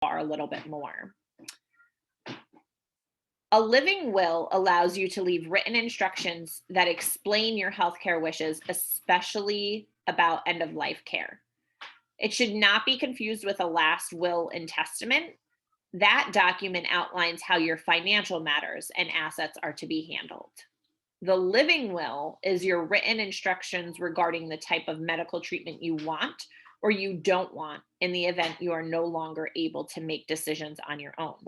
a little bit more. A living will allows you to leave written instructions that explain your healthcare wishes, especially about end of life care. It should not be confused with a last will and testament. That document outlines how your financial matters and assets are to be handled. The living will is your written instructions regarding the type of medical treatment you want or you don't want in the event you are no longer able to make decisions on your own.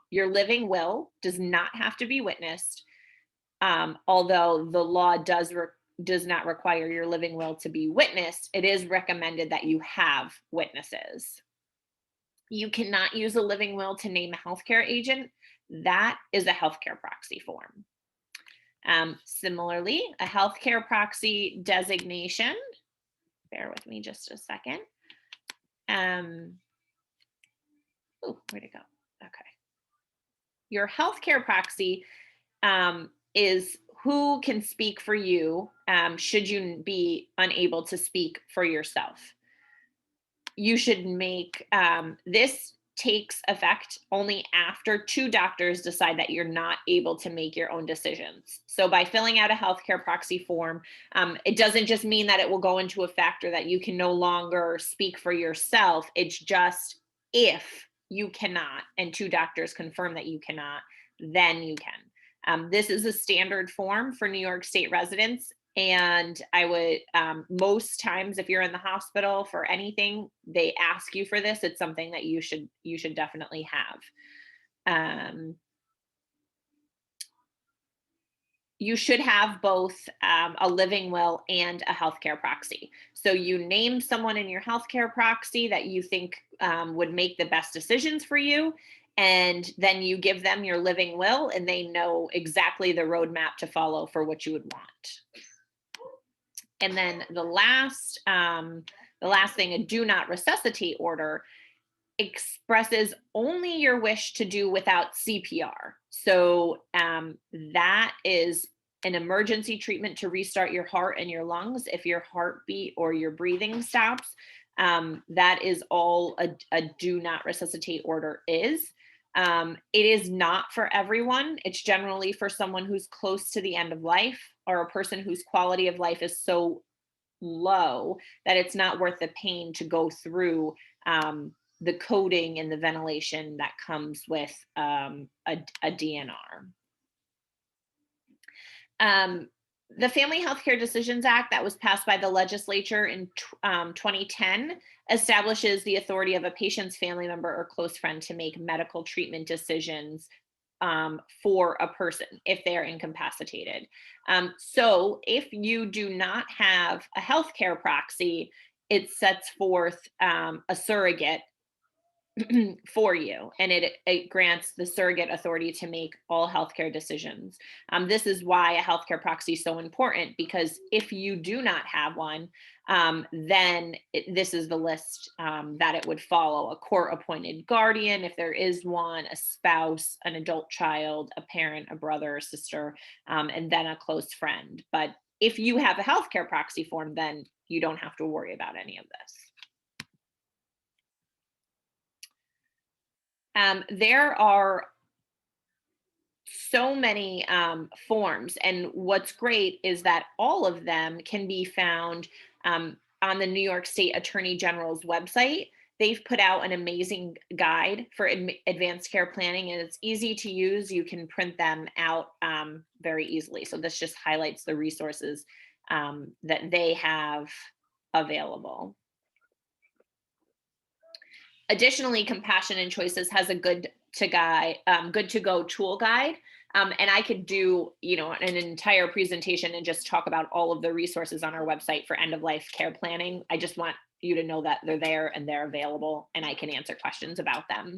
Your living will does not have to be witnessed, although the law does not require your living will to be witnessed. It is recommended that you have witnesses. You cannot use a living will to name a healthcare agent. That is a healthcare proxy form. Similarly, a healthcare proxy designation, bear with me just a second. Oh, where'd it go? Okay. Your healthcare proxy is who can speak for you should you be unable to speak for yourself. You should make, this takes effect only after 2 doctors decide that you're not able to make your own decisions. So by filling out a healthcare proxy form, it doesn't just mean that it will go into effect or that you can no longer speak for yourself. It's just if you cannot and 2 doctors confirm that you cannot, then you can. This is a standard form for New York State residents. And I would, most times if you're in the hospital for anything, they ask you for this. It's something that you should definitely have. You should have both a living will and a healthcare proxy. So you name someone in your healthcare proxy that you think would make the best decisions for you. And then you give them your living will and they know exactly the roadmap to follow for what you would want. And then the last thing, a do not resuscitate order expresses only your wish to do without CPR. So that is an emergency treatment to restart your heart and your lungs if your heartbeat or your breathing stops. That is all a do not resuscitate order is. It is not for everyone. It's generally for someone who's close to the end of life or a person whose quality of life is so low that it's not worth the pain to go through the coding and the ventilation that comes with a DNR. The Family Healthcare Decisions Act that was passed by the legislature in 2010 establishes the authority of a patient's family member or close friend to make medical treatment decisions for a person if they are incapacitated. So if you do not have a healthcare proxy, it sets forth a surrogate for you, and it grants the surrogate authority to make all healthcare decisions. This is why a healthcare proxy is so important, because if you do not have one, then this is the list that it would follow: a court-appointed guardian, if there is one, a spouse, an adult child, a parent, a brother or sister, and then a close friend. But if you have a healthcare proxy form, then you don't have to worry about any of this. There are so many forms, and what's great is that all of them can be found on the New York State Attorney General's website. They've put out an amazing guide for advanced care planning, and it's easy to use. You can print them out very easily. So this just highlights the resources that they have available. Additionally, Compassion and Choices has a good to go tool guide. And I could do, an entire presentation and just talk about all of the resources on our website for end of life care planning. I just want you to know that they're there and they're available and I can answer questions about them.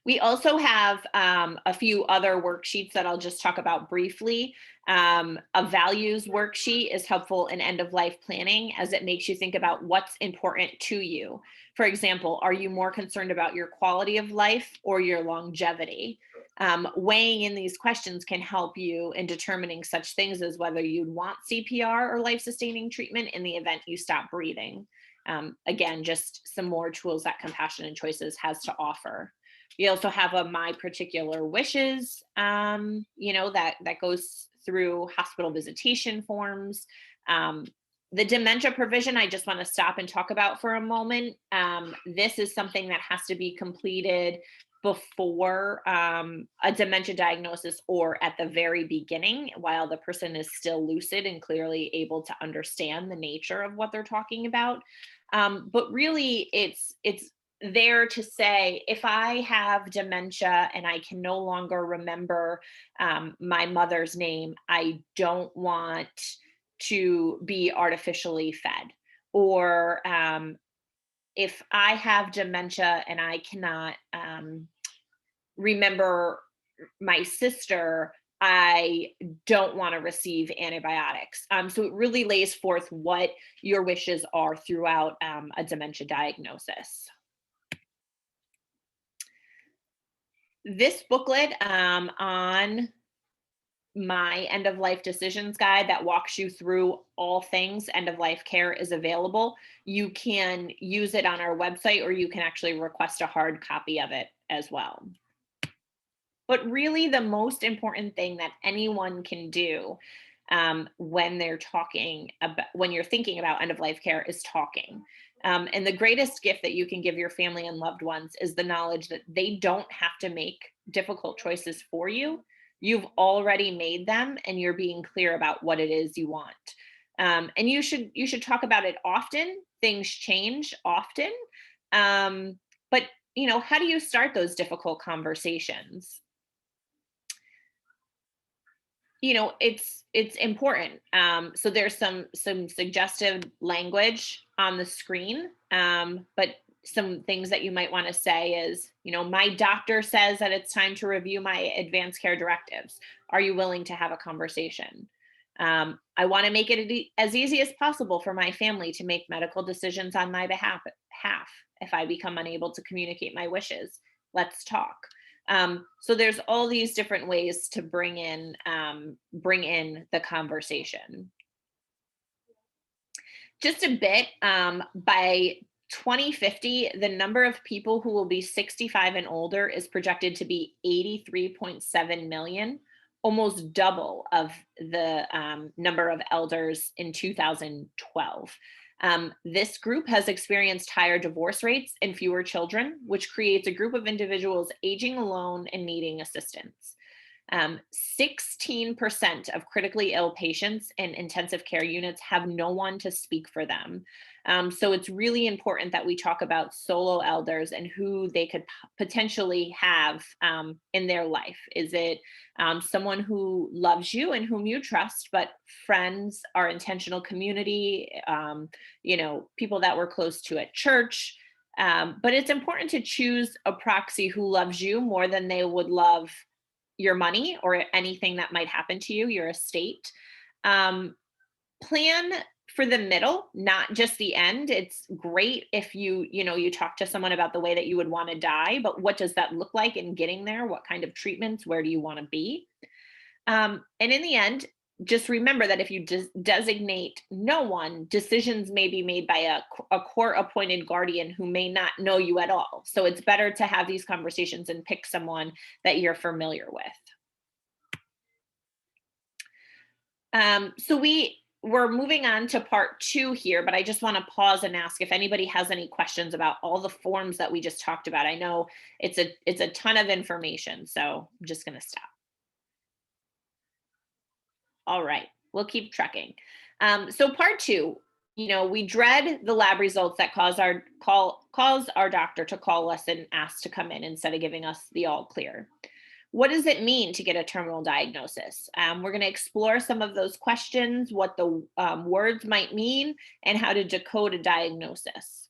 We also have a few other worksheets that I'll just talk about briefly. A values worksheet is helpful in end-of-life planning as it makes you think about what's important to you. For example, are you more concerned about your quality of life or your longevity? Weighing in these questions can help you in determining such things as whether you'd want CPR or life-sustaining treatment in the event you stop breathing. Again, just some more tools that Compassion and Choices has to offer. We also have a My Particular Wishes, that goes through hospital visitation forms. The dementia provision, I just want to stop and talk about for a moment. This is something that has to be completed before a dementia diagnosis or at the very beginning, while the person is still lucid and clearly able to understand the nature of what they're talking about. But really, it's there to say, if I have dementia and I can no longer remember my mother's name, I don't want to be artificially fed. Or if I have dementia and I cannot remember my sister, I don't want to receive antibiotics. So it really lays forth what your wishes are throughout a dementia diagnosis. This booklet on my end of life decisions guide that walks you through all things end of life care is available. You can use it on our website, or you can actually request a hard copy of it as well. But really, the most important thing that anyone can do when they're talking about, when you're thinking about end of life care, is talking. And the greatest gift that you can give your family and loved ones is the knowledge that they don't have to make difficult choices for you. You've already made them, and you're being clear about what it is you want. And you should talk about it often. Things change often, but how do you start those difficult conversations? It's important. So there's some suggestive language on the screen, but some things that you might want to say is, my doctor says that it's time to review my advanced care directives. Are you willing to have a conversation? I want to make it as easy as possible for my family to make medical decisions on my behalf. If I become unable to communicate my wishes, let's talk. So there's all these different ways to bring in the conversation. Just a bit, by 2050, the number of people who will be 65 and older is projected to be 83.7 million, almost double of the number of elders in 2012. This group has experienced higher divorce rates and fewer children, which creates a group of individuals aging alone and needing assistance. 16% of critically ill patients in intensive care units have no one to speak for them. So it's really important that we talk about solo elders and who they could potentially have in their life. Is it someone who loves you and whom you trust, but friends, our intentional community, people that we're close to at church? But it's important to choose a proxy who loves you more than they would love your money or anything that might happen to you, your estate. Plan for the middle, not just the end. It's great if you talk to someone about the way that you would want to die, but what does that look like in getting there? What kind of treatments? Where do you want to be? And in the end, just remember that if you designate no one, decisions may be made by a court-appointed guardian who may not know you at all. So it's better to have these conversations and pick someone that you're familiar with. So we're moving on to part 2 here, but I just want to pause and ask if anybody has any questions about all the forms that we just talked about. I know it's a ton of information, so I'm just going to stop. All right, we'll keep trekking. So part 2, we dread the lab results that cause our doctor to call us and ask to come in instead of giving us the all clear. What does it mean to get a terminal diagnosis? We're going to explore some of those questions, what the words might mean, and how to decode a diagnosis.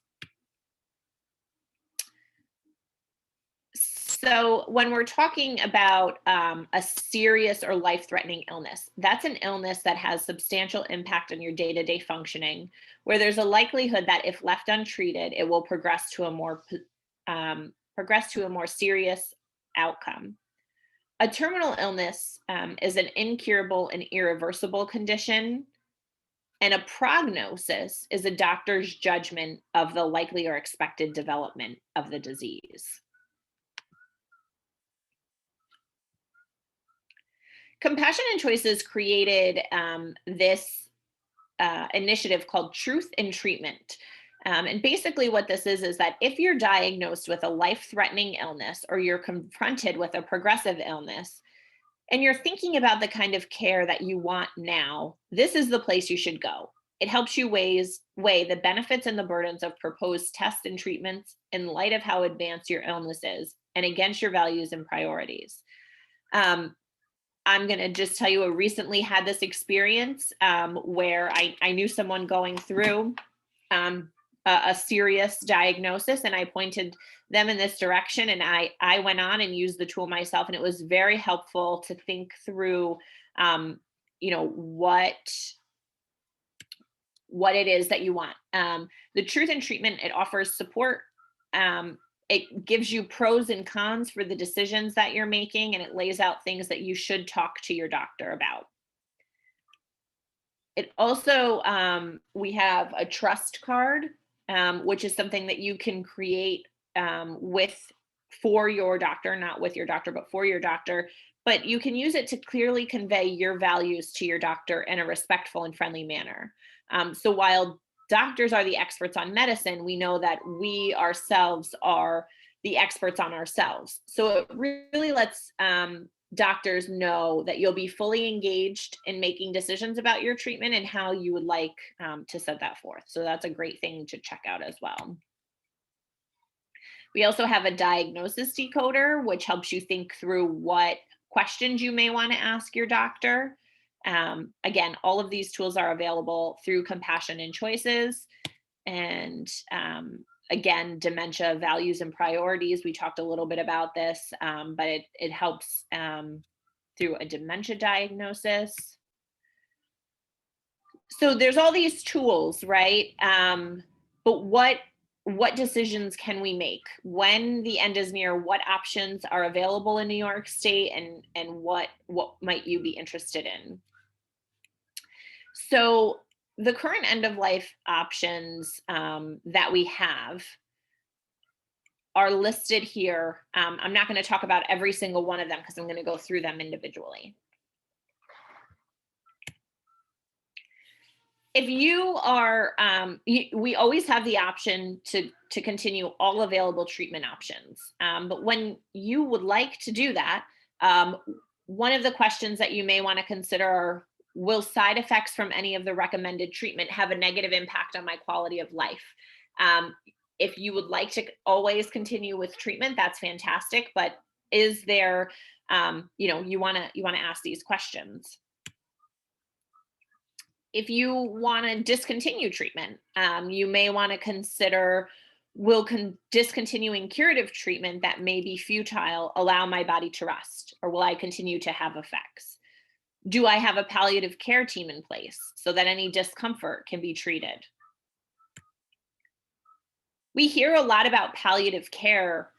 So when we're talking about a serious or life-threatening illness, that's an illness that has substantial impact on your day-to-day functioning, where there's a likelihood that if left untreated, it will progress to a more serious outcome. A terminal illness is an incurable and irreversible condition And a prognosis is a doctor's judgment of the likely or expected development of the disease. Compassion and Choices created this initiative called Truth in Treatment. And basically, what this is that if you're diagnosed with a life threatening illness or you're confronted with a progressive illness, and you're thinking about the kind of care that you want now, this is the place you should go. It helps you weigh the benefits and the burdens of proposed tests and treatments in light of how advanced your illness is and against your values and priorities. Um, I'm going to just tell you, I recently had this experience where I knew someone going through um, a serious diagnosis, and I pointed them in this direction. And I went on and used the tool myself, and it was very helpful to think through, what it is that you want. The Truth in Treatment, it offers support. It gives you pros and cons for the decisions that you're making, and it lays out things that you should talk to your doctor about. It also, we have a trust card, which is something that you can create for your doctor, not with your doctor, but for your doctor. But you can use it to clearly convey your values to your doctor in a respectful and friendly manner. So while doctors are the experts on medicine, we know that we ourselves are the experts on ourselves. So it really lets doctors know that you'll be fully engaged in making decisions about your treatment and how you would like to set that forth. So that's a great thing to check out as well. We also have a diagnosis decoder, which helps you think through what questions you may want to ask your doctor. Again, all of these tools are available through Compassion and Choices. And again, dementia values and priorities. We talked a little bit about this, but it helps through a dementia diagnosis. So there's all these tools, right? But what decisions can we make when the end is near? What options are available in New York State, and what might you be interested in? So the current end of life options that we have are listed here. I'm not going to talk about every single one of them because I'm going to go through them individually. If you are, we always have the option to continue all available treatment options. But when you would like to do that, one of the questions that you may want to consider are, will side effects from any of the recommended treatment have a negative impact on my quality of life? If you would like to always continue with treatment, that's fantastic. But is there, you want to ask these questions. If you want to discontinue treatment, you may want to consider, will discontinuing curative treatment that may be futile allow my body to rest, or will I continue to have effects? Do I have a palliative care team in place so that any discomfort can be treated? We hear a lot about palliative care,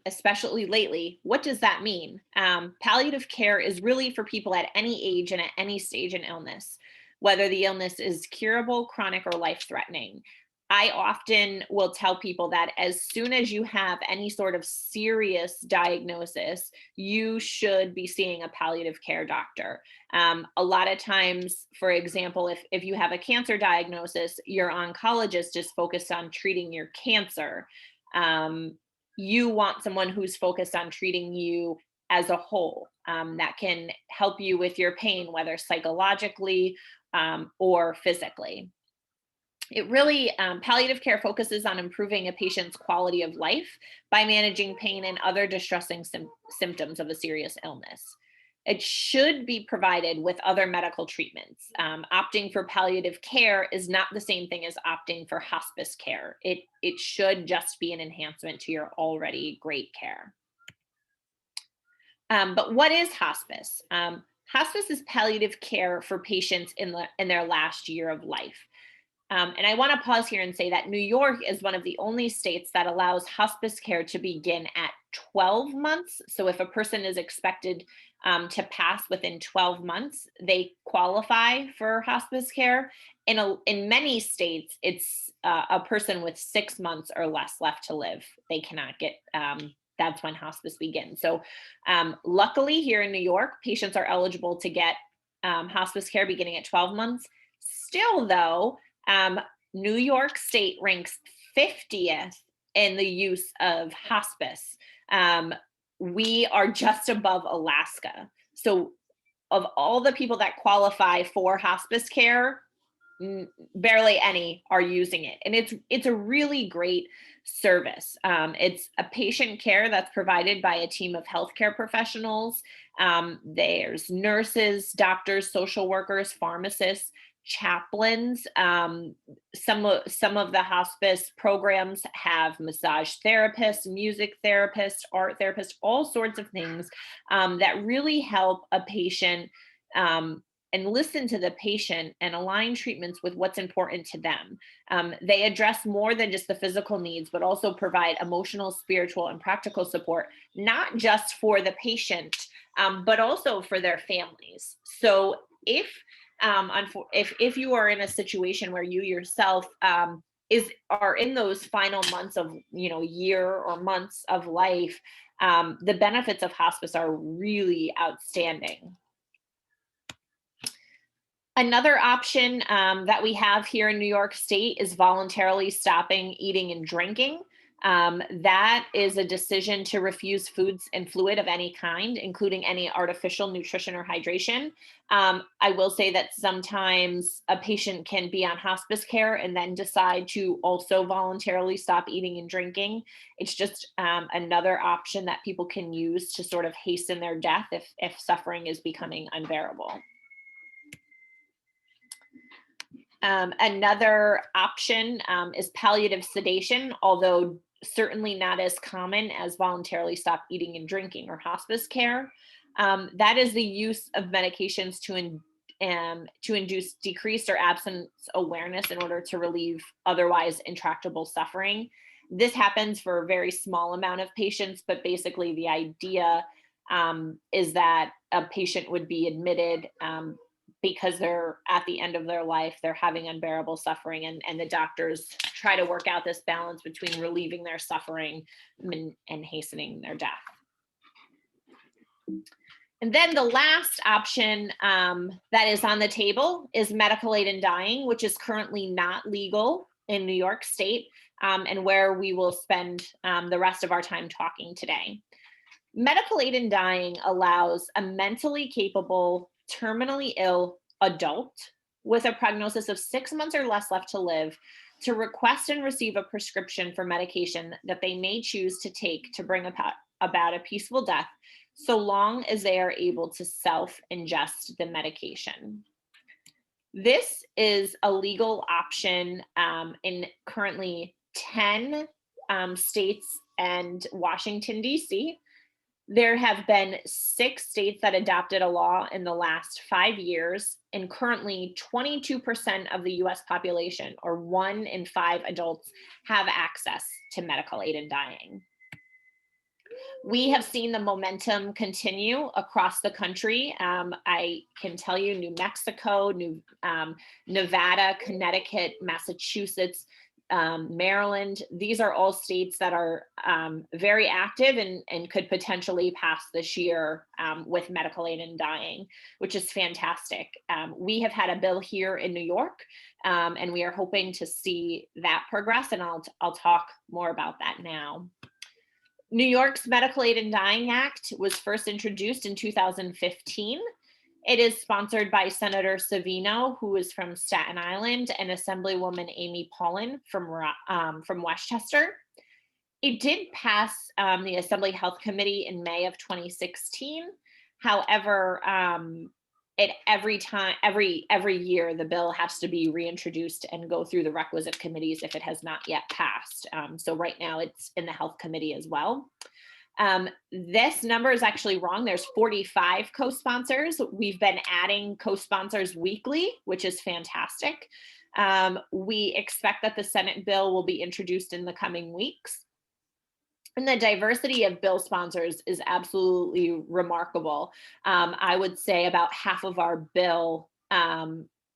especially lately. What does that mean? Palliative care is really for people at any age and at any stage in illness, whether the illness is curable, chronic, or life-threatening. I often will tell people that as soon as you have any sort of serious diagnosis, you should be seeing a palliative care doctor. A lot of times, for example, if you have a cancer diagnosis, your oncologist is focused on treating your cancer. You want someone who's focused on treating you as a whole, that can help you with your pain, whether psychologically or physically. It really, palliative care focuses on improving a patient's quality of life by managing pain and other distressing symptoms of a serious illness. It should be provided with other medical treatments. Opting for palliative care is not the same thing as opting for hospice care. It should just be an enhancement to your already great care. But what is hospice? Hospice is palliative care for patients in their last year of life. And I want to pause here and say that New York is one of the only states that allows hospice care to begin at 12 months. So if a person is expected to pass within 12 months, they qualify for hospice care. In many states, it's a person with 6 months or less left to live. They cannot get, that's when hospice begins. So luckily here in New York, patients are eligible to get hospice care beginning at 12 months. Still though, New York State ranks 50th in the use of hospice. We are just above Alaska. So of all the people that qualify for hospice care, barely any are using it. And it's a really great service. It's a patient care that's provided by a team of healthcare professionals. There's nurses, doctors, social workers, pharmacists, chaplains. Some of the hospice programs have massage therapists, music therapists, art therapists, all sorts of things that really help a patient and listen to the patient and align treatments with what's important to them. They address more than just the physical needs, but also provide emotional, spiritual, and practical support, not just for the patient, but also for their families. So if you are in a situation where you yourself are in those final months of year or months of life, the benefits of hospice are really outstanding. Another option that we have here in New York State is voluntarily stopping eating and drinking. That is a decision to refuse foods and fluid of any kind, including any artificial nutrition or hydration. I will say that sometimes a patient can be on hospice care and then decide to also voluntarily stop eating and drinking. It's just another option that people can use to sort of hasten their death if suffering is becoming unbearable. Another option is palliative sedation, although certainly not as common as voluntarily stop eating and drinking or hospice care. That is the use of medications to induce decreased or absence awareness in order to relieve otherwise intractable suffering. This happens for a very small amount of patients, but basically the idea is that a patient would be admitted because they're at the end of their life, they're having unbearable suffering, and the doctors try to work out this balance between relieving their suffering and hastening their death. And then the last option that is on the table is medical aid in dying, which is currently not legal in New York State, and where we will spend the rest of our time talking today. Medical aid in dying allows a mentally capable, terminally ill adult with a prognosis of 6 months or less left to live to request and receive a prescription for medication that they may choose to take to bring about a peaceful death, so long as they are able to self-ingest the medication. This is a legal option in currently 10 states and Washington, D.C. There have been 6 states that adopted a law in the last 5 years, and currently 22% of the US population, or 1 in 5 adults, have access to medical aid in dying. We have seen the momentum continue across the country. I can tell you New Mexico, Nevada, Connecticut, Massachusetts, Maryland, these are all states that are very active and could potentially pass this year with medical aid in dying, which is fantastic. We have had a bill here in New York, and we are hoping to see that progress, and I'll talk more about that now. New York's Medical Aid in Dying Act was first introduced in 2015. It is sponsored by Senator Savino, who is from Staten Island, and Assemblywoman Amy Paulin from Westchester. It did pass the Assembly Health Committee in May of 2016. However, every year the bill has to be reintroduced and go through the requisite committees if it has not yet passed. So right now it's in the Health Committee as well. This number is actually wrong. There's 45 co-sponsors. We've been adding co-sponsors weekly, which is fantastic. We expect that the Senate bill will be introduced in the coming weeks. And the diversity of bill sponsors is absolutely remarkable. I would say about half of our bill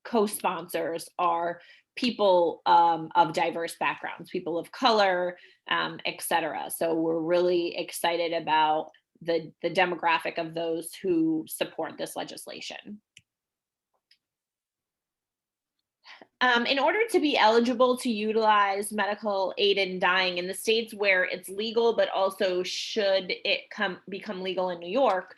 co-sponsors are people of diverse backgrounds, people of color, et cetera. So we're really excited about the demographic of those who support this legislation. In order to be eligible to utilize medical aid in dying in the states where it's legal, but also should it become legal in New York,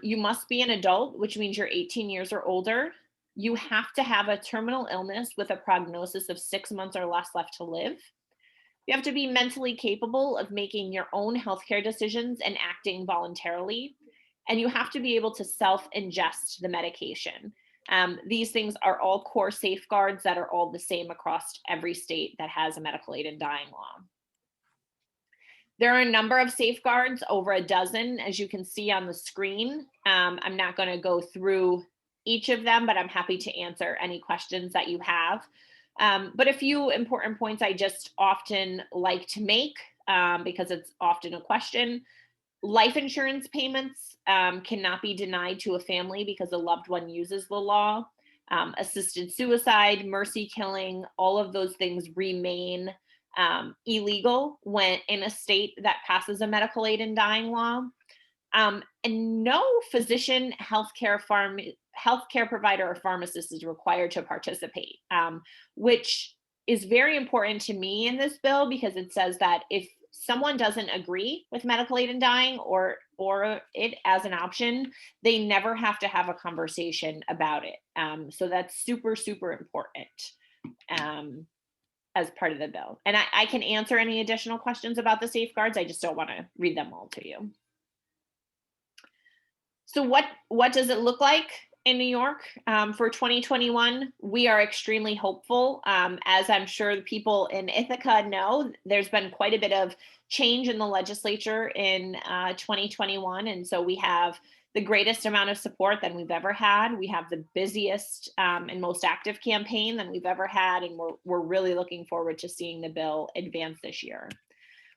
you must be an adult, which means you're 18 years or older. You have to have a terminal illness with a prognosis of 6 months or less left to live. You have to be mentally capable of making your own healthcare decisions and acting voluntarily. And you have to be able to self-ingest the medication. These things are all core safeguards that are all the same across every state that has a medical aid in dying law. There are a number of safeguards, over a dozen, as you can see on the screen. I'm not going to go through each of them, but I'm happy to answer any questions that you have. But a few important points I just often like to make because it's often a question. Life insurance payments cannot be denied to a family because a loved one uses the law. Assisted suicide, mercy killing, all of those things remain illegal when in a state that passes a medical aid in dying law. And no physician, healthcare provider, or pharmacist is required to participate, which is very important to me in this bill, because it says that if someone doesn't agree with medical aid in dying or it as an option, they never have to have a conversation about it. So that's super, super important as part of the bill. And I can answer any additional questions about the safeguards. I just don't want to read them all to you. So what does it look like in New York for 2021? We are extremely hopeful. As I'm sure the people in Ithaca know, there's been quite a bit of change in the legislature in 2021. And so we have the greatest amount of support than we've ever had. We have the busiest and most active campaign than we've ever had. And we're really looking forward to seeing the bill advance this year.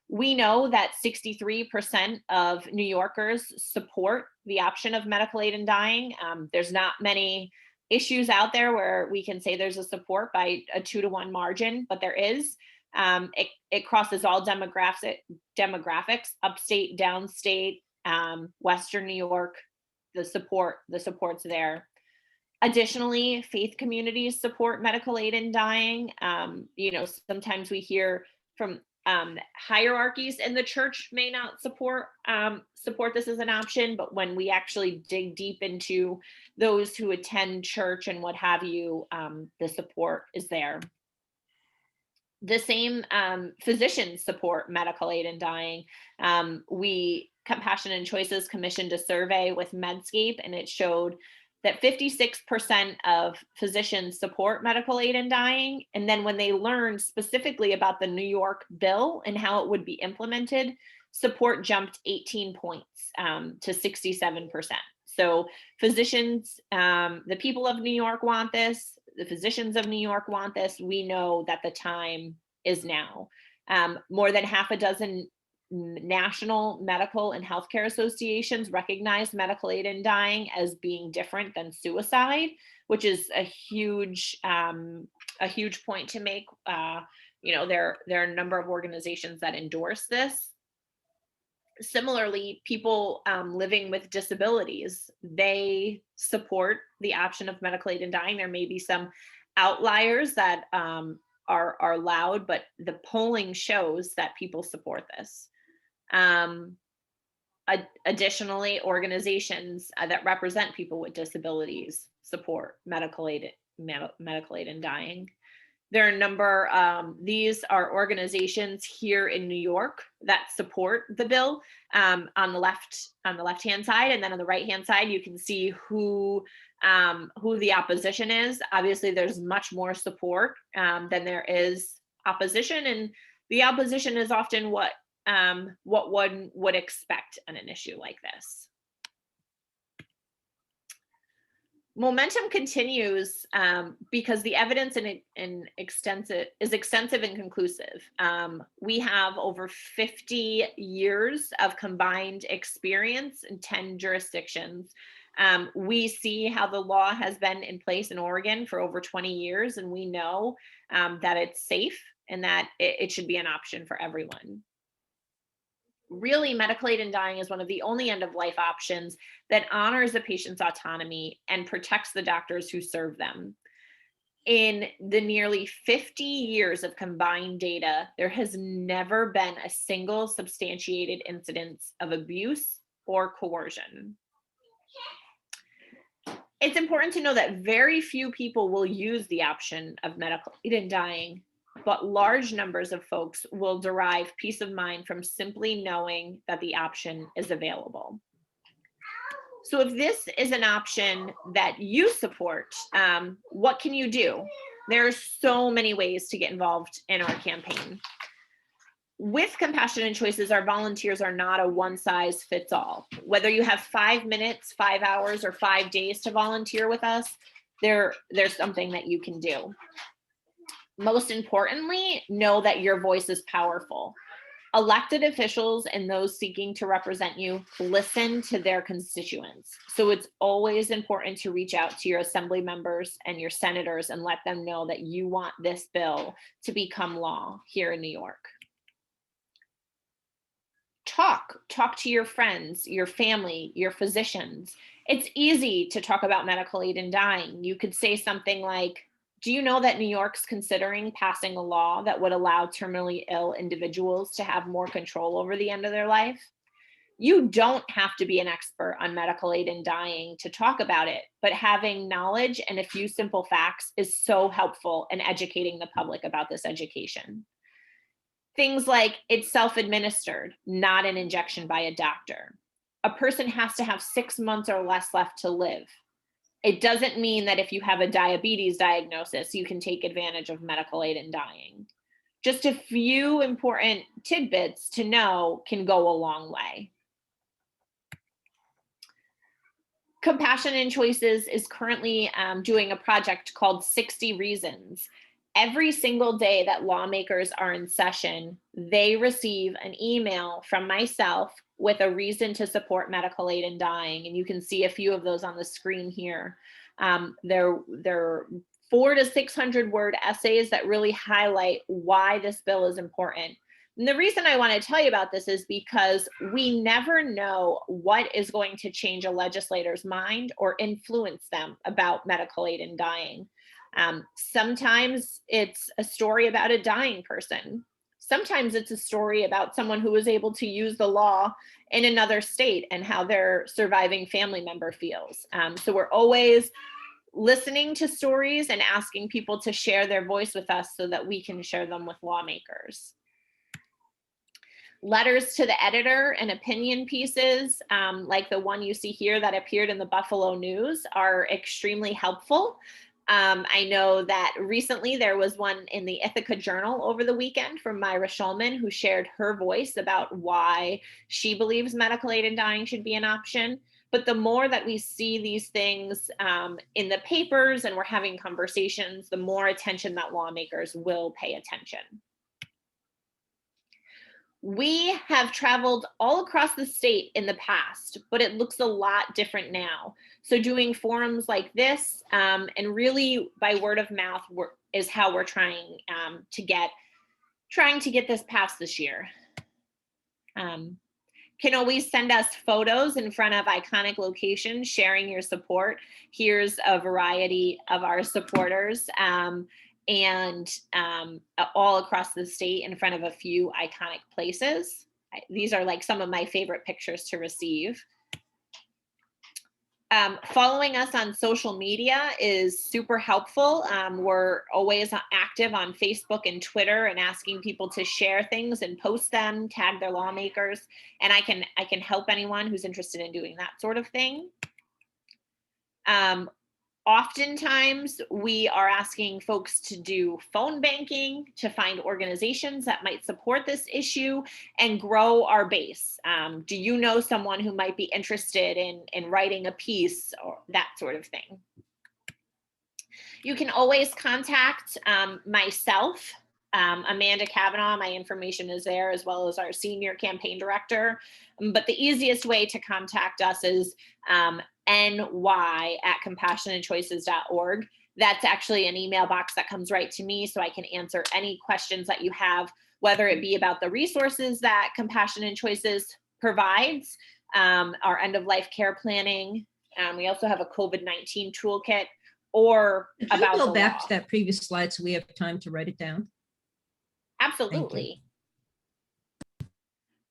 We know that 63% of New Yorkers support the option of medical aid in dying. There's not many issues out there where we can say there's a support by a 2-to-1 margin, but there is. It crosses all demographics, upstate, downstate, Western New York. The support's there. Additionally, faith communities support medical aid in dying. Sometimes we hear from hierarchies in the church may not support this as an option, but when we actually dig deep into those who attend church and what have you, the support is there. The same physicians support medical aid in dying. Compassion and Choices commissioned a survey with Medscape, and it showed that 56% of physicians support medical aid in dying. And then when they learned specifically about the New York bill and how it would be implemented, support jumped 18 points to 67%. So physicians, the people of New York want this, the physicians of New York want this. We know that the time is now. More than half a dozen national medical and healthcare associations recognize medical aid in dying as being different than suicide, which is a huge point to make. There are a number of organizations that endorse this. Similarly, people living with disabilities, they support the option of medical aid in dying. There may be some outliers that are loud, but the polling shows that people support this. Additionally, organizations that represent people with disabilities support medical aid in dying. There are a number, these are organizations here in New York that support the bill on the left-hand side, and then on the right-hand side, you can see who the opposition is. Obviously, there's much more support than there is opposition, and the opposition is often what one would expect on an issue like this. Momentum continues because the evidence is extensive and conclusive. We have over 50 years of combined experience in 10 jurisdictions. We see how the law has been in place in Oregon for over 20 years, and we know that it's safe and that it should be an option for everyone. Really, medical aid in dying is one of the only end of life options that honors a patient's autonomy and protects the doctors who serve them. In the nearly 50 years of combined data, there has never been a single substantiated incidence of abuse or coercion. It's important to know that very few people will use the option of medical aid in dying, but large numbers of folks will derive peace of mind from simply knowing that the option is available. So if this is an option that you support, what can you do? There are so many ways to get involved in our campaign. With Compassionate Choices, our volunteers are not a one size fits all. Whether you have 5 minutes, 5 hours, or 5 days to volunteer with us, there's something that you can do. Most importantly, know that your voice is powerful. Elected officials and those seeking to represent you listen to their constituents. So it's always important to reach out to your assembly members and your senators and let them know that you want this bill to become law here in New York. Talk to your friends, your family, your physicians. It's easy to talk about medical aid in dying. You could say something like, do you know that New York's considering passing a law that would allow terminally ill individuals to have more control over the end of their life? You don't have to be an expert on medical aid in dying to talk about it, but having knowledge and a few simple facts is so helpful in educating the public about this education. Things like it's self-administered, not an injection by a doctor. A person has to have 6 months or less left to live. It doesn't mean that if you have a diabetes diagnosis, you can take advantage of medical aid in dying. Just a few important tidbits to know can go a long way. Compassionate Choices is currently doing a project called 60 Reasons. Every single day that lawmakers are in session, they receive an email from myself with a reason to support medical aid in dying. And you can see a few of those on the screen here. They're 400 to 600 word essays that really highlight why this bill is important. And the reason I want to tell you about this is because we never know what is going to change a legislator's mind or influence them about medical aid in dying. Sometimes it's a story about a dying person. Sometimes it's a story about someone who was able to use the law in another state and how their surviving family member feels. So we're always listening to stories and asking people to share their voice with us so that we can share them with lawmakers. Letters to the editor and opinion pieces, like the one you see here that appeared in the Buffalo News, are extremely helpful. I know that recently there was one in the Ithaca Journal over the weekend from Myra Schulman, who shared her voice about why she believes medical aid in dying should be an option. But the more that we see these things in the papers and we're having conversations, the more attention that lawmakers will pay attention. We have traveled all across the state in the past, but it looks a lot different now. So doing forums like this and really by word of mouth is how we're trying to get this passed this year. Can always send us photos in front of iconic locations sharing your support. Here's a variety of our supporters. And all across the state in front of a few iconic places. These are like some of my favorite pictures to receive. Following us on social media is super helpful. We're always active on Facebook and Twitter and asking people to share things and post them, tag their lawmakers, and I can help anyone who's interested in doing that sort of thing. Oftentimes, we are asking folks to do phone banking to find organizations that might support this issue and grow our base. Do you know someone who might be interested in writing a piece or that sort of thing? You can always contact myself, Amanda Kavanaugh. My information is there, as well as our senior campaign director. But the easiest way to contact us is ny@compassionatechoices.org. That's actually an email box that comes right to me, so I can answer any questions that you have, whether it be about the resources that Compassion and Choices provides, our end-of-life care planning. We also have a COVID-19 toolkit, or Could you about go the back law. to that previous slide so we have time to write it down? Absolutely.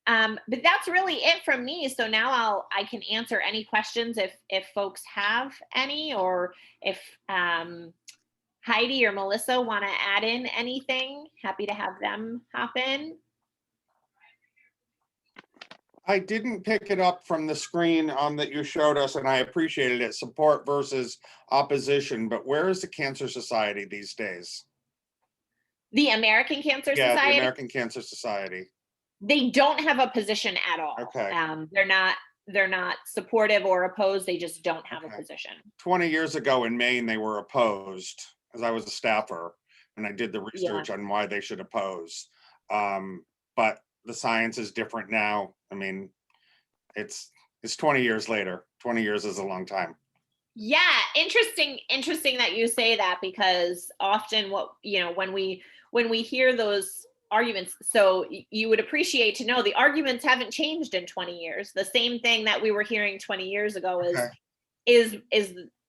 But that's really it from me. So now I can answer any questions if folks have any, or if Heidi or Melissa want to add in anything, happy to have them hop in. I didn't pick it up from the screen that you showed us, and I appreciated it, support versus opposition, but where is the Cancer Society these days? The American Cancer Yeah, the Society, American Cancer Society. they don't have a position at all. Okay. They're not supportive or opposed. They just don't have Okay. a position. 20 years ago in Maine, they were opposed, as I was a staffer, and I did the research on why they should oppose. But the science is different now. I mean, it's 20 years later. 20 years is a long time. Yeah, interesting that you say that, because often when we hear those arguments, so you would appreciate to know the arguments haven't changed in 20 years. The same thing that we were hearing 20 years ago is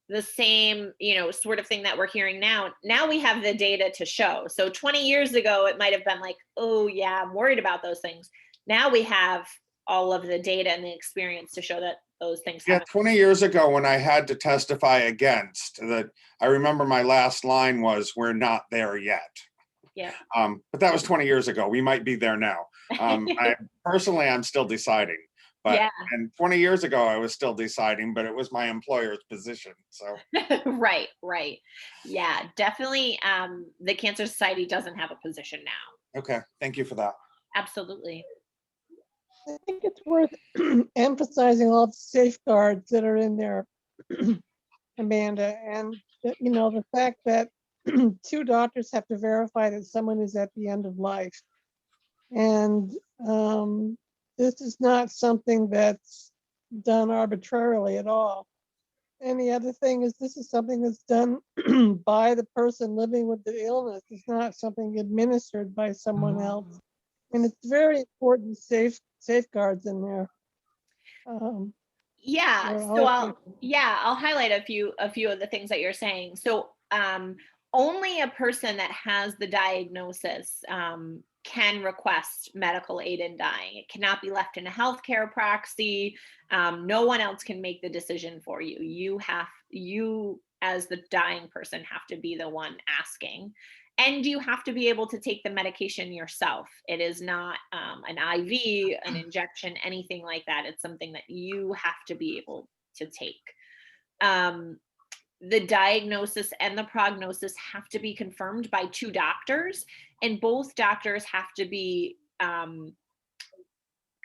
the same, sort of thing that we're hearing now. Now we have the data to show. So 20 years ago, it might have been like, oh yeah, I'm worried about those things. Now we have all of the data and the experience to show that those things Yeah, 20 years ago when I had to testify against that, I remember my last line was, "We're not there yet." Yeah. But that was 20 years ago. We might be there now. I'm still deciding. But Yeah. and 20 years ago, I was still deciding, but it was my employer's position. So Right. Yeah, definitely. The Cancer Society doesn't have a position now. okay, thank you for that. Absolutely. I think it's worth emphasizing all the safeguards that are in there, Amanda, and the fact that 2 doctors have to verify that someone is at the end of life. And this is not something that's done arbitrarily at all. And the other thing is, this is something that's done by the person living with the illness. It's not something administered by someone else. And it's very important safeguards in there. Yeah. So I'll highlight a few of the things that you're saying. So only a person that has the diagnosis can request medical aid in dying. It cannot be left in a healthcare proxy. No one else can make the decision for you. You as the dying person have to be the one asking. And you have to be able to take the medication yourself. It is not an IV, an injection, anything like that. It's something that you have to be able to take. The diagnosis and the prognosis have to be confirmed by 2 doctors, and both doctors have to be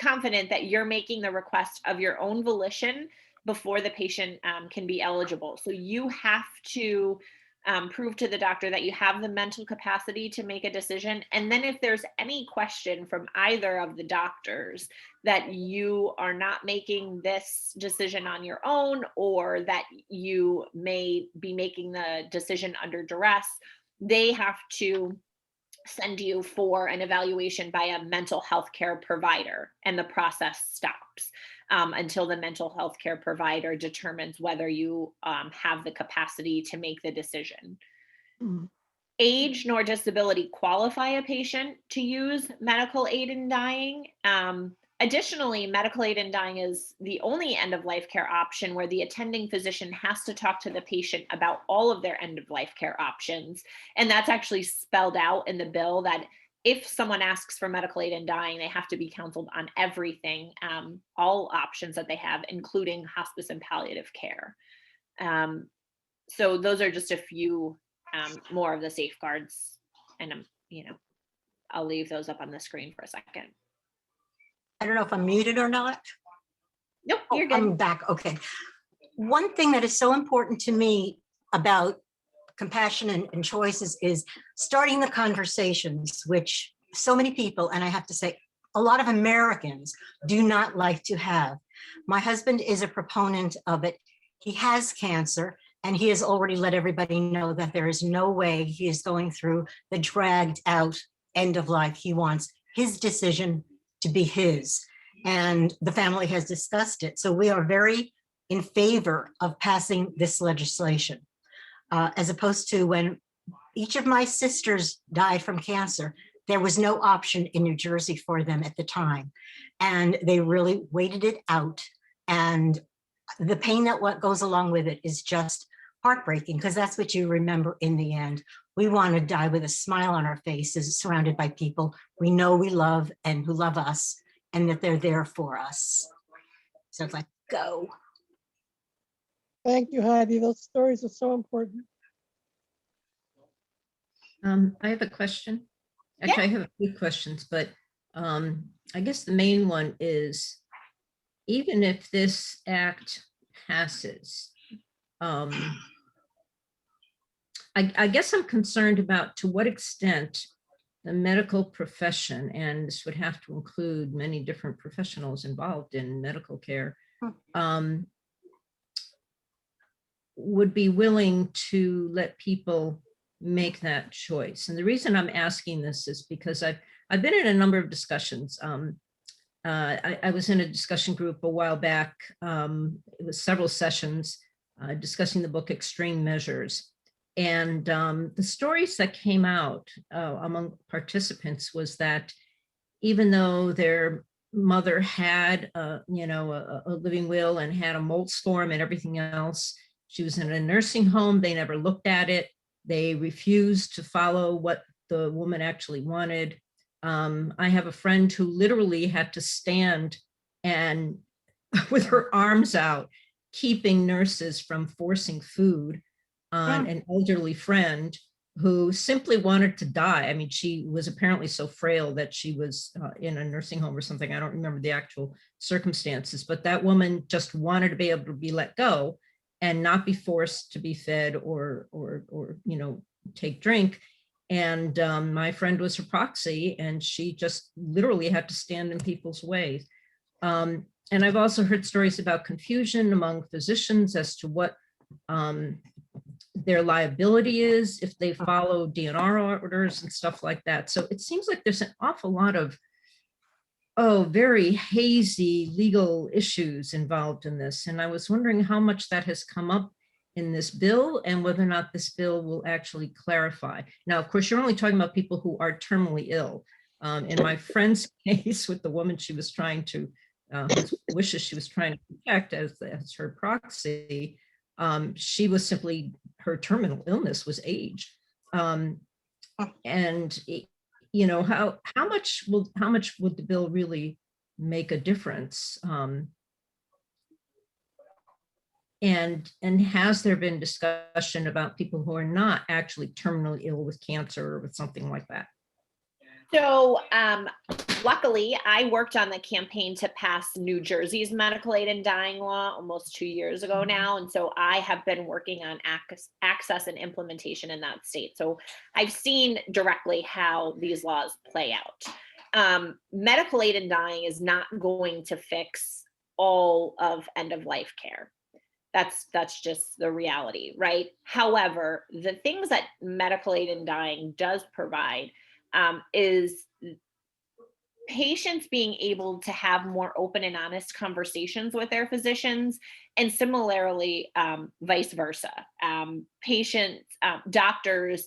confident that you're making the request of your own volition before the patient can be eligible. So you have to prove to the doctor that you have the mental capacity to make a decision. And then if there's any question from either of the doctors that you are not making this decision on your own, or that you may be making the decision under duress, they have to send you for an evaluation by a mental health care provider, and the process stops until the mental health care provider determines whether you have the capacity to make the decision. Age nor disability qualify a patient to use medical aid in dying. Additionally, medical aid in dying is the only end-of-life care option where the attending physician has to talk to the patient about all of their end-of-life care options. And that's actually spelled out in the bill, that if someone asks for medical aid in dying, they have to be counseled on everything, all options that they have, including hospice and palliative care. So those are just a few more of the safeguards, and I'll leave those up on the screen for a second. I don't know if I'm muted or not. Nope, you're good. I'm back. Okay. One thing that is so important to me about compassion and choices is starting the conversations, which so many people, and I have to say, a lot of Americans do not like to have. My husband is a proponent of it. He has cancer, and he has already let everybody know that there is no way he is going through the dragged out end of life. He wants his decision to be his, and the family has discussed it. So we are very in favor of passing this legislation, as opposed to when each of my sisters died from cancer. There was no option in New Jersey for them at the time, and they really waited it out. And the pain that what goes along with it is just heartbreaking, because that's what you remember in the end. We want to die with a smile on our faces, surrounded by people we know we love and who love us, and that they're there for us. So it's like, go. Thank you, Heidi. Those stories are so important. I have a question. Actually, I have a few questions, but I guess the main one is, even if this act passes, I guess I'm concerned about to what extent the medical profession, and this would have to include many different professionals involved in medical care, would be willing to let people make that choice. And the reason I'm asking this is because I've been in a number of discussions. I was in a discussion group a while back. It was several sessions discussing the book Extreme Measures. And the stories that came out among participants was that even though their mother had a living will and had a mold storm and everything else, she was in a nursing home. They never looked at it. They refused to follow what the woman actually wanted. I have a friend who literally had to stand and with her arms out, keeping nurses from forcing food on an elderly friend who simply wanted to die. I mean, she was apparently so frail that she was in a nursing home or something. I don't remember the actual circumstances, but that woman just wanted to be able to be let go and not be forced to be fed or take drink. And my friend was her proxy, and she just literally had to stand in people's ways. And I've also heard stories about confusion among physicians as to what their liability is if they follow DNR orders and stuff like that. So it seems like there's an awful lot of very hazy legal issues involved in this. And I was wondering how much that has come up in this bill and whether or not this bill will actually clarify. Now, of course, you're only talking about people who are terminally ill. In my friend's case with the woman she was trying to, whose wishes she was trying to protect as her proxy, she was simply, her terminal illness was age. And how much would the bill really make a difference? And has there been discussion about people who are not actually terminally ill with cancer or with something like that? So luckily, I worked on the campaign to pass New Jersey's medical aid in dying law almost 2 years ago now. And so I have been working on access and implementation in that state. So I've seen directly how these laws play out. Medical aid in dying is not going to fix all of end of life care. That's just the reality, right? However, the things that medical aid in dying does provide is patients being able to have more open and honest conversations with their physicians, and similarly, vice versa. Doctors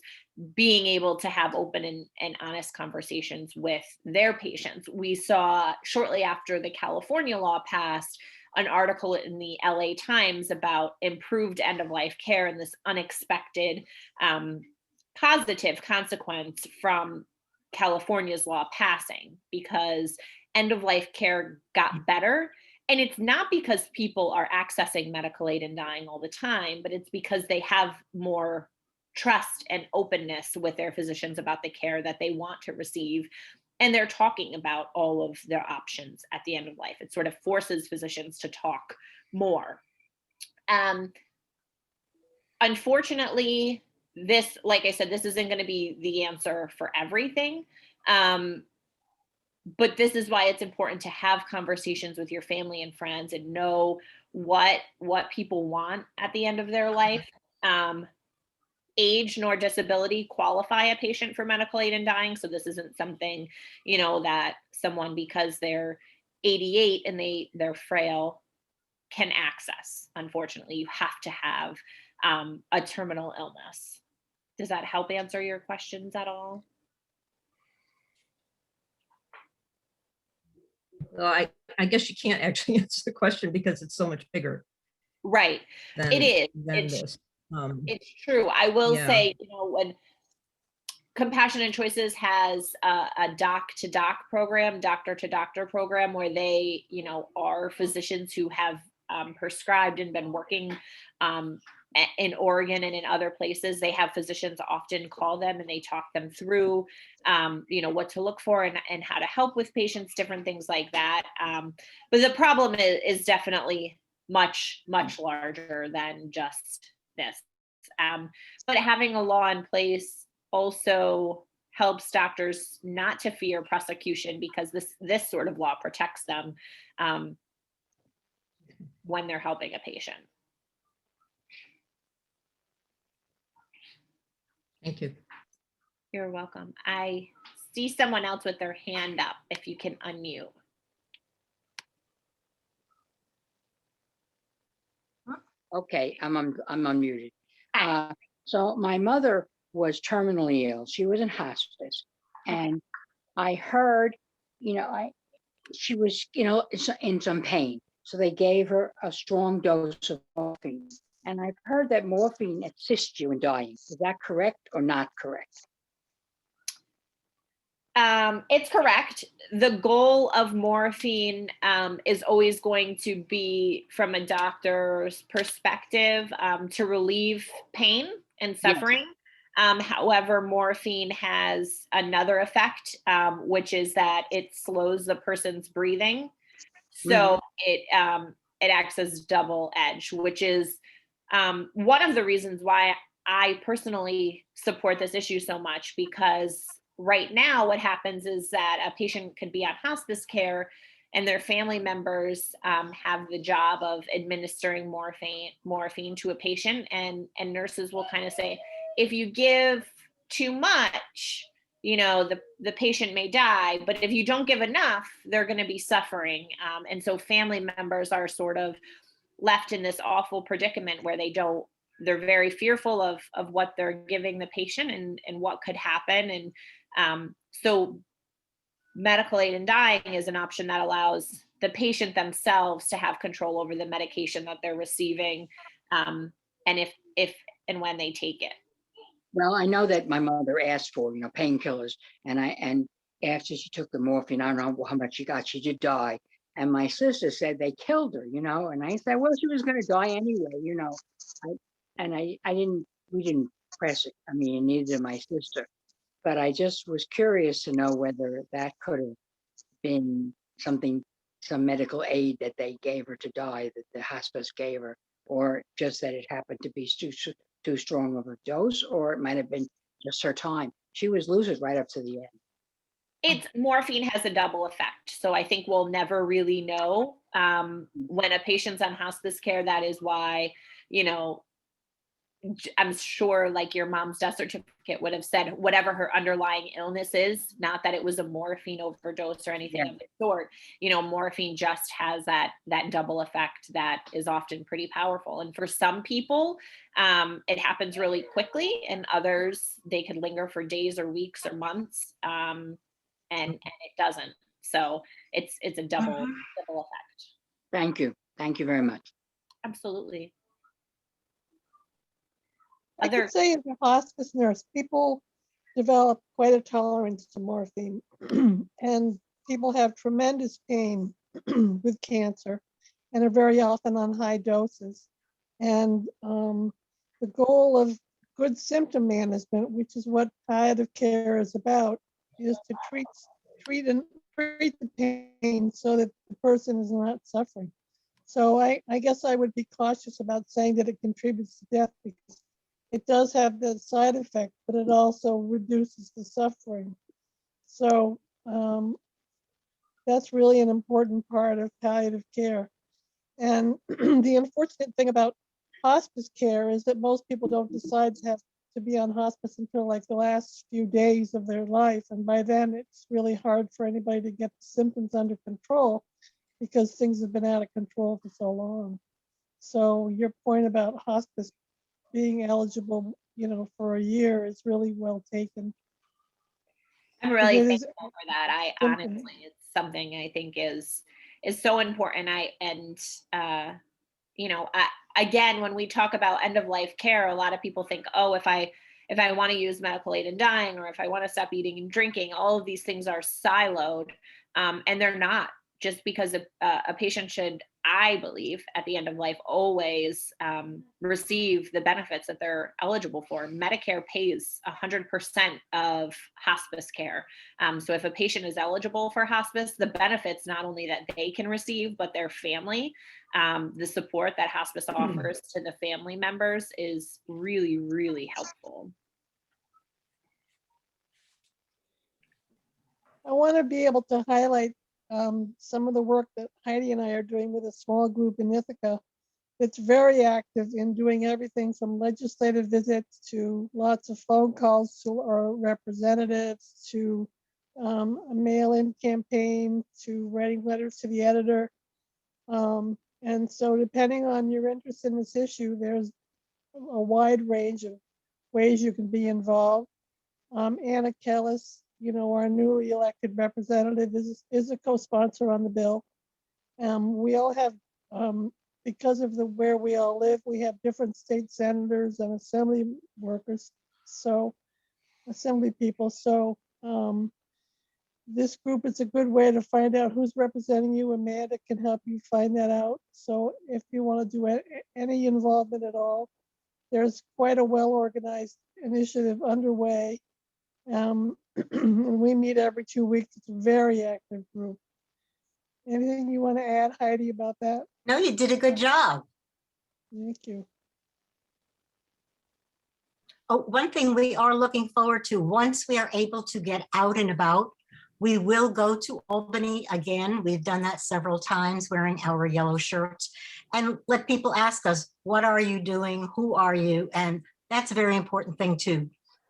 being able to have open and honest conversations with their patients. We saw shortly after the California law passed an article in the LA Times about improved end-of-life care and this unexpected positive consequence from California's law passing, because end-of-life care got better. And it's not because people are accessing medical aid and dying all the time, but it's because they have more trust and openness with their physicians about the care that they want to receive. And they're talking about all of their options at the end of life. It sort of forces physicians to talk more. Unfortunately, this, like I said, this isn't going to be the answer for everything. But this is why it's important to have conversations with your family and friends and know what people want at the end of their life. Age nor disability qualify a patient for medical aid in dying. So this isn't something, that someone, because they're 88 and they're frail, can access. Unfortunately, you have to have a terminal illness. Does that help answer your questions at all? Well, I guess you can't actually answer the question because it's so much bigger Right. than, It is. than this. It's true. I will Yeah. say, when Compassionate Choices has a doc-to-doc program, doctor-to-doctor program, where they, are physicians who have prescribed and been working in Oregon and in other places. They have physicians often call them and they talk them through, what to look for and how to help with patients, different things like that. But the problem is definitely much, much larger than just this. But having a law in place also helps doctors not to fear prosecution, because this sort of law protects them when they're helping a patient. Thank you. You're welcome. I see someone else with their hand up, if you can unmute. Okay, I'm unmuted. So my mother was terminally ill. She was in hospice, and I heard, she was, in some pain. So they gave her a strong dose of morphine. And I've heard that morphine assists you in dying. Is that correct or not correct? It's correct. The goal of morphine is always going to be, from a doctor's perspective, to relieve pain and suffering. Yes. However, morphine has another effect, which is that it slows the person's breathing. So it acts as double edge, which is one of the reasons why I personally support this issue so much, because right now what happens is that a patient could be on hospice care and their family members have the job of administering morphine to a patient, and nurses will kind of say, if you give too much, the patient may die, but if you don't give enough, they're going to be suffering. And so family members are sort of left in this awful predicament where they're very fearful of what they're giving the patient and what could happen. And so medical aid in dying is an option that allows the patient themselves to have control over the medication that they're receiving, and if and when they take it. Well, I know that my mother asked for, painkillers, and after she took the morphine, I don't know how much she got, she did die. And my sister said they killed her, and I said, well, she was going to die anyway, we didn't press it. I mean, neither did my sister. But I just was curious to know whether that could have been some medical aid that they gave her to die, that the hospice gave her, or just that it happened to be too strong of a dose, or it might have been just her time. She was lucid right up to the end. Morphine has a double effect. So I think we'll never really know. When a patient's on hospice care, that is why, I'm sure like your mom's death certificate would have said whatever her underlying illness is, not that it was a morphine overdose or anything of the sort. Morphine just has that double effect that is often pretty powerful. And for some people, it happens really quickly, and others, they could linger for days or weeks or months, and it doesn't. So it's a double effect. Thank you very much. Absolutely. I could say as a hospice nurse, people develop quite a tolerance to morphine, and people have tremendous pain with cancer and are very often on high doses. And the goal of good symptom management, which is what palliative care is about, is to treat the pain so that the person is not suffering. So I guess I would be cautious about saying that it contributes to death, because it does have the side effect, but it also reduces the suffering. So that's really an important part of palliative care. And the unfortunate thing about hospice care is that most people don't decide to be on hospice until like the last few days of their life. And by then it's really hard for anybody to get the symptoms under control because things have been out of control for so long. So your point about hospice being eligible, for a year is really well taken. I'm really It is thankful for that. I something. honestly, it's something I think is so important. Again, when we talk about end of life care, a lot of people think, oh, if I want to use medical aid in dying, or if I want to stop eating and drinking, all of these things are siloed, and they're not. Just because a patient should, I believe, at the end of life, always receive the benefits that they're eligible for. Medicare pays 100% of hospice care. So if a patient is eligible for hospice, the benefits not only that they can receive, but their family, the support that hospice offers to the family members is really, really helpful. I want to be able to highlight some of the work that Heidi and I are doing with a small group in Ithaca that's very active in doing everything from legislative visits to lots of phone calls to our representatives to a mail-in campaign to writing letters to the editor. And so depending on your interest in this issue, there's a wide range of ways you can be involved. Anna Kellis, our newly elected representative, is a co-sponsor on the bill. We all have, because of where we all live, we have different state senators and assembly workers, assembly people. So this group is a good way to find out who's representing you. Amanda can help you find that out. So if you want to do any involvement at all, there's quite a well-organized initiative underway. We meet every 2 weeks. It's a very active group. Anything you want to add, Heidi, about that? No, you did a good job. Thank you. Oh, one thing we are looking forward to, once we are able to get out and about, we will go to Albany again. We've done that several times wearing our yellow shirts and let people ask us, what are you doing? Who are you? And that's a very important thing too,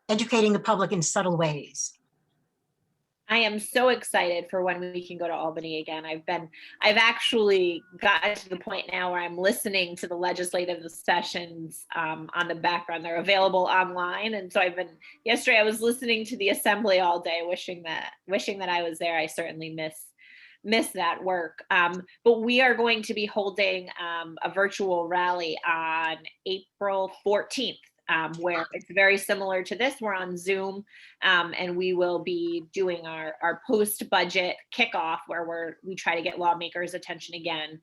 educating the public in subtle ways. I am so excited for when we can go to Albany again. I've actually gotten to the point now where I'm listening to the legislative sessions on the background. They're available online. And so yesterday I was listening to the assembly all day, wishing that I was there. I certainly miss that work. But we are going to be holding a virtual rally on April 14th. Where it's very similar to this. We're on Zoom, and we will be doing our post-budget kickoff where we try to get lawmakers' attention again.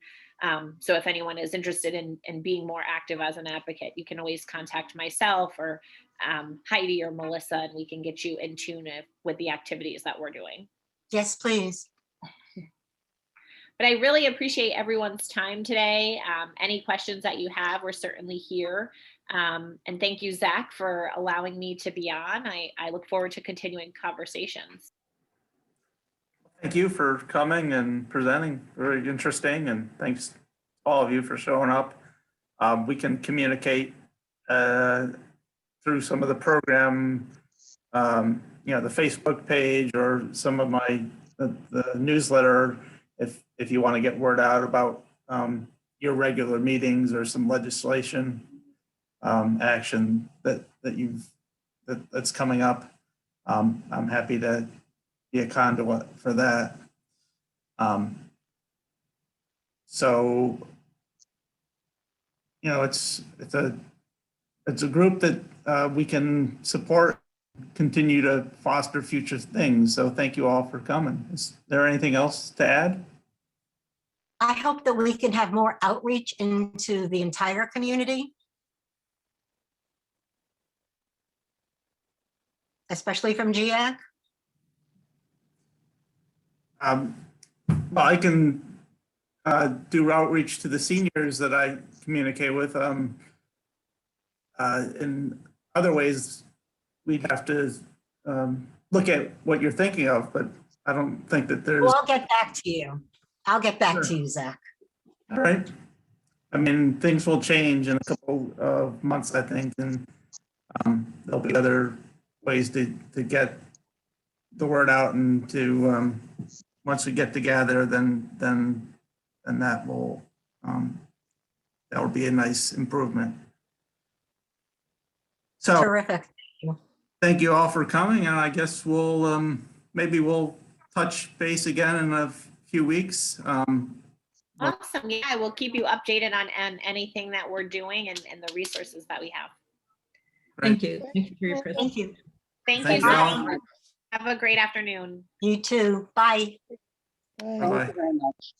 So if anyone is interested in being more active as an advocate, you can always contact myself or Heidi or Melissa, and we can get you in tune with the activities that we're doing. Yes, please. But I really appreciate everyone's time today. Any questions that you have, we're certainly here. And thank you, Zach, for allowing me to be on. I look forward to continuing conversations. Thank you for coming and presenting. Very interesting. And thanks to all of you for showing up. We can communicate through some of the program, the Facebook page or some of the newsletter if you want to get word out about your regular meetings or some legislation action that's coming up. I'm happy to be a conduit for that. So it's a group that we can support, continue to foster future things. So thank you all for coming. Is there anything else to add? I hope that we can have more outreach into the entire community, especially from GIAC. Well, I can do outreach to the seniors that I communicate with. And other ways, we'd have to look at what you're thinking of, but I don't think that there's, Well, I'll get back to you. I'll get back Sure. to you, Zach. all right. I mean, things will change in a couple of months, I think, and there'll be other ways to get the word out and to, once we get together, then that will be a nice improvement. So Terrific. thank you all for coming, and I guess we'll, maybe we'll touch base again in a few weeks. Awesome. Yeah, I will keep you updated on anything that we're doing and the resources that we have. Thank you. Thank you for your Thank presentation. you. Thank Thank you. you so all. much. Have a great afternoon. You too. Bye. Bye. Bye-bye. Thank you very much.